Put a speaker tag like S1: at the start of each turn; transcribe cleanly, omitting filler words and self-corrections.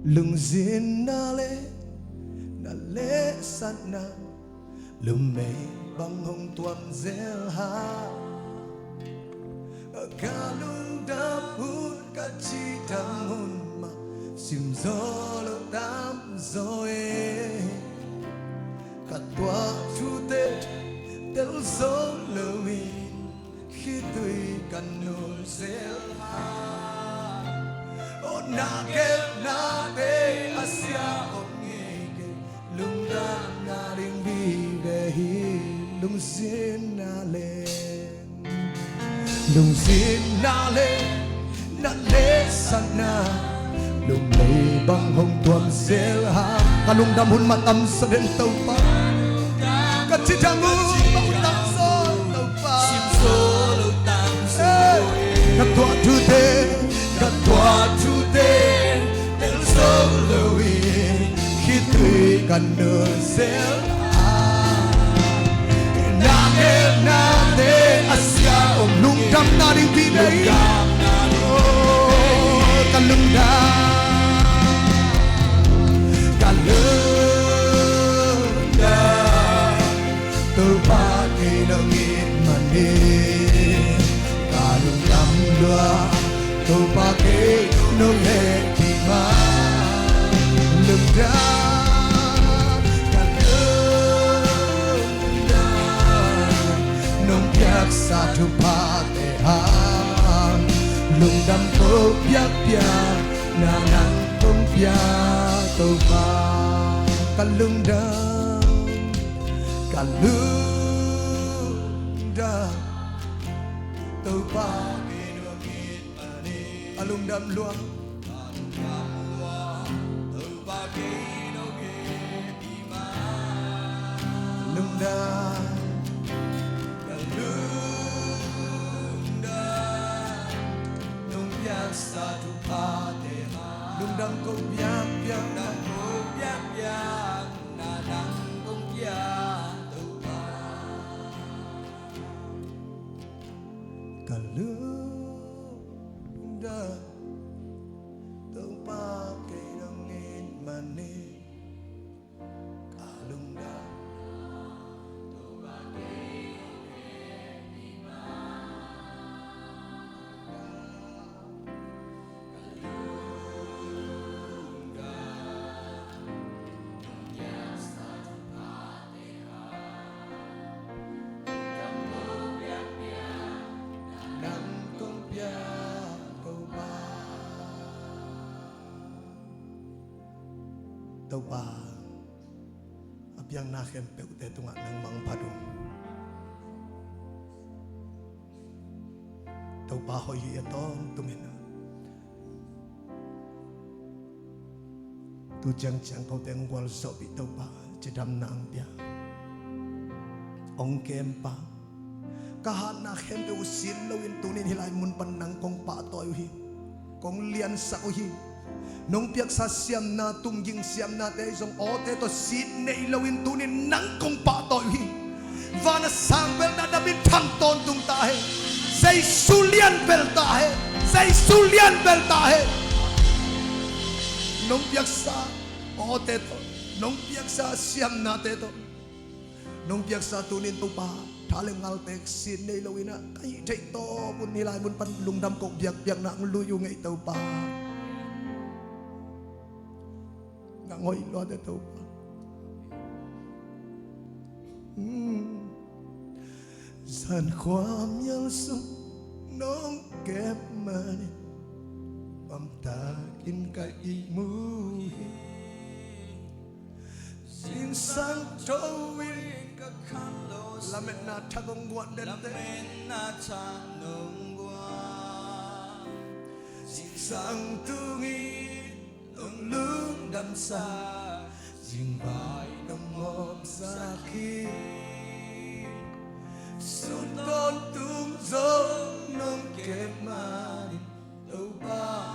S1: lung zin na le sana lumay bang hong tuam zel ha kalung dapun kachitamon ma sim zolo dam zoe katwa chute del zolowi khitui kanul zel ha na de asya ongege lungda na ring bi hi lung zin na le sana lung lay bang hong tuam zel ha kalung dam hun matam sa den tau pa kachitamu matam so tau pa sim so lo tam so katwa today del solo we hitui kanul zel na de asya om lung dam na ring bi dai kalung da tu pa ke nong in mani kalung dam lua tu pa ke nong le ki ma lung da nong yak sa tu pa te ha lung dam ko yak na nang kong tu pa kalung da tu pa alung dam luang tu pa ke no ke di ma lung da nung yak sa tu pa te ha lung dam ko yak na ko yak na nang kong tu pa kalung da tu pa ke nong in mani kalung da tu pa ke di ma kalung da yak sa tu pa te ha dam ko yak nang kong tu pa tau pa abyang na kempe ute tunga ng mang padong tau pa hoy ito tumina tu jang kau teng wal sobi tau pa jedam nang dia ong kempa kahana kempe usin lawin tunin hilay mun panang kong patoy hi kong lian sa uhi nung piyak sa siyam na tungging siyam na te isang ote to Sydney lawin tunin nang kong patoy hi vana sambel na damit tanton tung tahe say sulian bel tahe nung piyak sa ote to nung piyak sa siyam na te to nung piyak sa tunin to pa taling altek Sydney lawin na kay to pun nilay mun pan lungdam ko biyak na ang luyo nga itaw pa ngoy lo de to pa sanความยังสุขน้องเก็บมาความตากินกับอีมูสิ่งสังโจวินกับคันโลละเม็ดนาทากงกวนเด่นเต้นาชานงกวนสิ่งสังตุงีlung đam sa dừng bài nông ngọt sa khi xuân con tung gió nông kẹp mà đâu ba